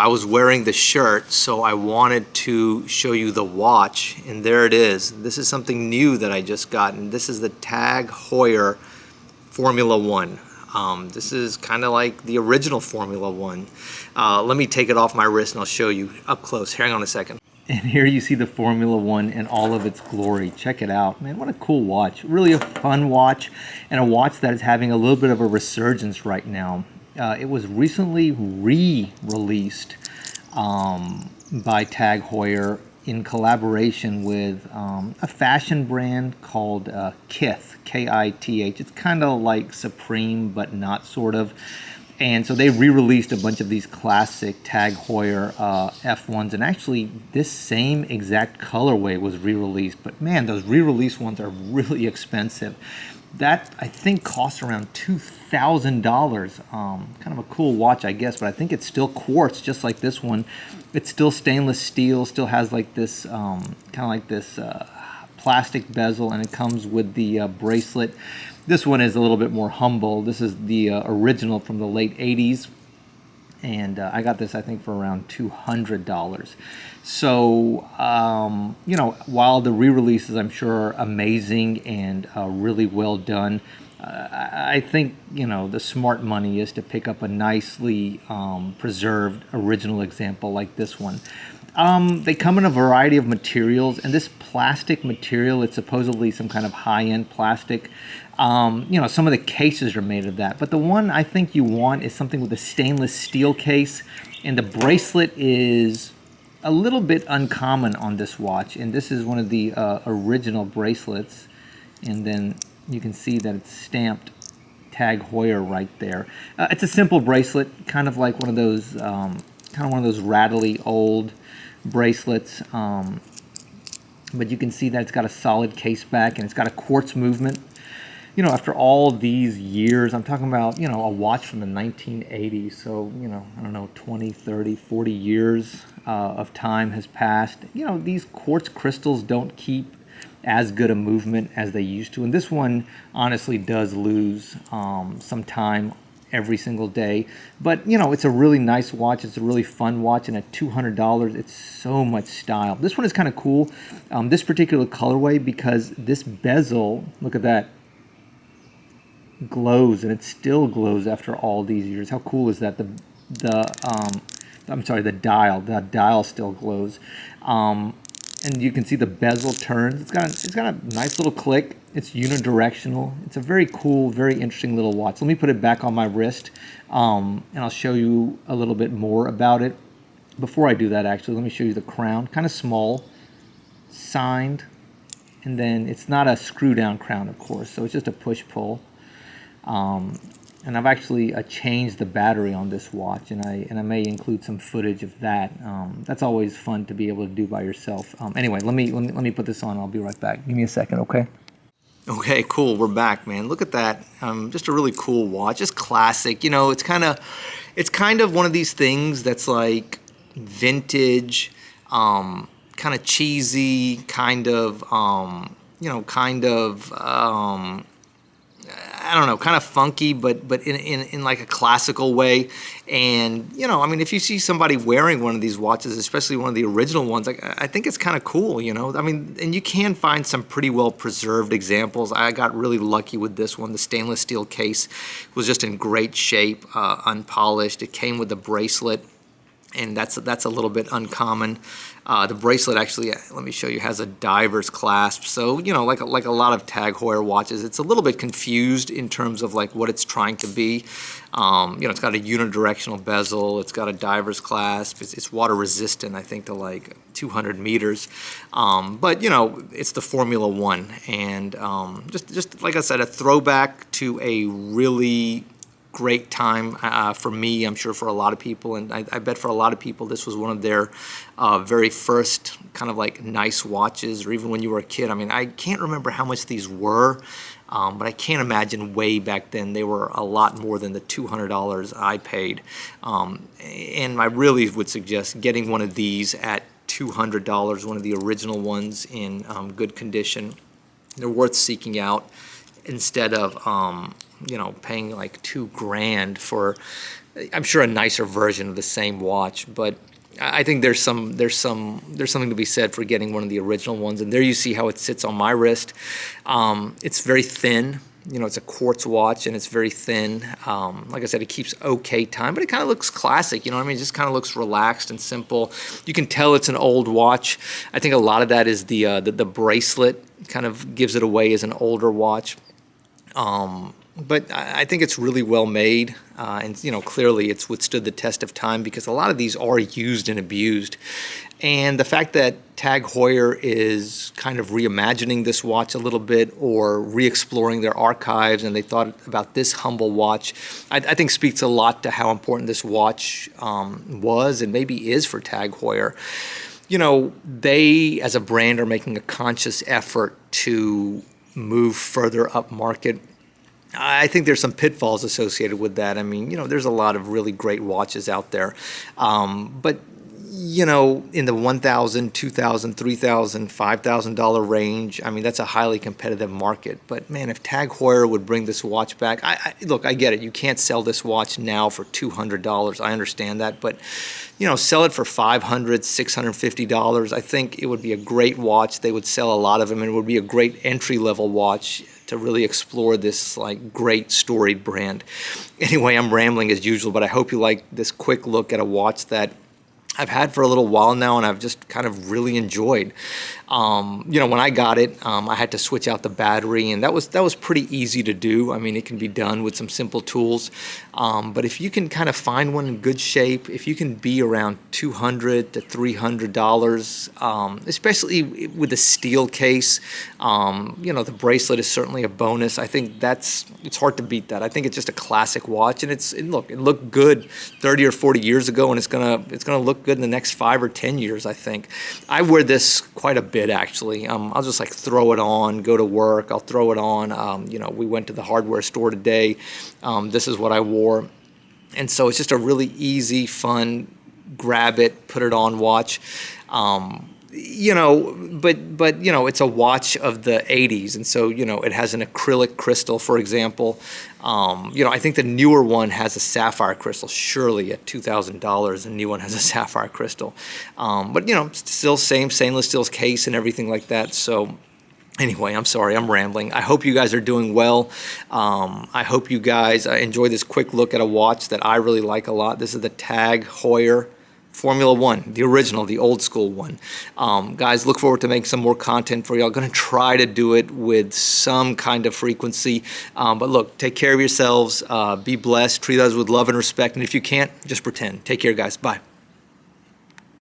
I was wearing the shirt, so I wanted to show you the watch, and there it is. This is something new that I just got, and this is the TAG Heuer Formula 1. This is kind of like the original Formula 1. Let me take it off my wrist and I'll show you up close. Hang on a second. And here you see the Formula 1 in all of its glory. Check it out. Man, what a cool watch. Really a fun watch, and a watch that is having a little bit of a resurgence right now. It was recently re-released by TAG Heuer in collaboration with a fashion brand called KITH, K-I-T-H. It's kind of like Supreme, but not sort of. And so they re-released a bunch of these classic TAG Heuer F1s, and actually this same exact colorway was re-released. But man, those re-released ones are really expensive. That, I think, costs around $2,000. Kind of a cool watch, I guess, but I think it's still quartz, just like this one. It's still stainless steel, still has like this, kind of like this plastic bezel, and it comes with the bracelet. This one is a little bit more humble. This is the original from the late 80s. And I got this, I think, for around $200. So, you know, while the re-releases, I'm sure, are amazing and really well done, I think, you know, the smart money is to pick up a nicely preserved original example like this one. They come in a variety of materials, and this plastic material, it's supposedly some kind of high-end plastic. You know, some of the cases are made of that, but the one I think you want is something with a stainless steel case, and the bracelet is a little bit uncommon on this watch, and this is one of the original bracelets, and then you can see that it's stamped TAG Heuer right there. It's a simple bracelet, kind of like one of those rattly old bracelets, but you can see that it's got a solid case back, and it's got a quartz movement. You know, after all these years, I'm talking about, you know, a watch from the 1980s, so, you know, I don't know, 20, 30, 40 years of time has passed. You know, these quartz crystals don't keep as good a movement as they used to, and this one honestly does lose some time every single day. But, you know, it's a really nice watch. It's a really fun watch, and at $200, it's so much style. This one is kind of cool, this particular colorway, because this bezel, look at that, glows, and it still glows after all these years. How cool is that? I'm sorry, the dial still glows, and you can see the bezel turns. It's got a nice little click. It's unidirectional. It's a very cool, very interesting little watch. Let me put it back on my wrist, and I'll show you a little bit more about it. Before I do that, actually, let me show you the crown. Kind of small, signed, and then it's not a screw down crown, of course, so it's just a push pull. And I've actually changed the battery on this watch, and I may include some footage of that. That's always fun to be able to do by yourself. Anyway, let me put this on. I'll be right back. Give me a second, okay? Okay, cool. We're back, man. Look at that. Just a really cool watch. Just classic. You know, it's kind of one of these things that's like vintage, kind of cheesy, kind of I don't know, kind of funky, but in like a classical way. And, you know, I mean, if you see somebody wearing one of these watches, especially one of the original ones, I think it's kind of cool, you know. I mean, and you can find some pretty well preserved examples. I got really lucky with this one. The stainless steel case was just in great shape, unpolished. It came with the bracelet, and that's a little bit uncommon. The bracelet actually, let me show you, has a diver's clasp. So, you know, like a lot of TAG Heuer watches, it's a little bit confused in terms of like what it's trying to be. You know, it's got a unidirectional bezel. It's got a diver's clasp. It's water resistant, I think, to like 200 meters. But, you know, it's the Formula 1. And just like I said, a throwback to a really great time for me, I'm sure for a lot of people, and I bet for a lot of people this was one of their very first kind of like nice watches, or even when you were a kid. I mean, I can't remember how much these were, but I can't imagine way back then they were a lot more than the $200 I paid. And I really would suggest getting one of these at $200, one of the original ones in good condition. They're worth seeking out instead of you know, paying like $2,000 for I'm sure a nicer version of the same watch, but I think there's something to be said for getting one of the original ones. And there you see how it sits on my wrist. It's very thin. You know, it's a quartz watch and it's very thin. Like I said, it keeps okay time, but it kind of looks classic. You know what I mean? It just kind of looks relaxed and simple. You can tell it's an old watch. I think a lot of that is the bracelet kind of gives it away as an older watch. But I think it's really well made, and you know, clearly it's withstood the test of time because a lot of these are used and abused. And the fact that TAG Heuer is kind of reimagining this watch a little bit or re-exploring their archives, and they thought about this humble watch, I think speaks a lot to how important this watch was and maybe is for TAG Heuer. You know, they as a brand are making a conscious effort to move further up market. I think there's some pitfalls associated with that. I mean, you know, there's a lot of really great watches out there. But, you know, in the $1,000, $2,000, $3,000, $5,000 range, I mean, that's a highly competitive market. But, man, if TAG Heuer would bring this watch back, look, I get it. You can't sell this watch now for $200. I understand that. But, you know, sell it for $500, $650. I think it would be a great watch. They would sell a lot of them, and it would be a great entry-level watch to really explore this like great storied brand. Anyway, I'm rambling as usual, but I hope you like this quick look at a watch that I've had for a little while now and I've just kind of really enjoyed. You know, when I got it, I had to switch out the battery, and that was pretty easy to do. I mean, it can be done with some simple tools. But if you can kind of find one in good shape, if you can be around $200 to $300, especially with a steel case, you know, the bracelet is certainly a bonus. I think it's hard to beat that. I think it's just a classic watch, and it looked good 30 or 40 years ago, and it's gonna look good in the next 5 or 10 years. I think I wear this quite a bit actually. I'll just like throw it on, go to work. I'll throw it on. You know, we went to the hardware store today. This is what I wore, and so it's just a really easy, fun, grab it, put it on watch. You know, but you know, it's a watch of the 80s, and so you know, it has an acrylic crystal, for example. You know, I think the newer one has a sapphire crystal. Surely at $2,000, the new one has a sapphire crystal. But you know, still same stainless steel case and everything like that. So anyway, I'm sorry, I'm rambling. I hope you guys are doing well. I hope you guys enjoy this quick look at a watch that I really like a lot. This is the TAG Heuer Formula 1, the original, the old school one. Guys, look forward to making some more content for y'all. Going to try to do it with some kind of frequency. But look, take care of yourselves. Be blessed. Treat others with love and respect. And if you can't, just pretend. Take care, guys. Bye.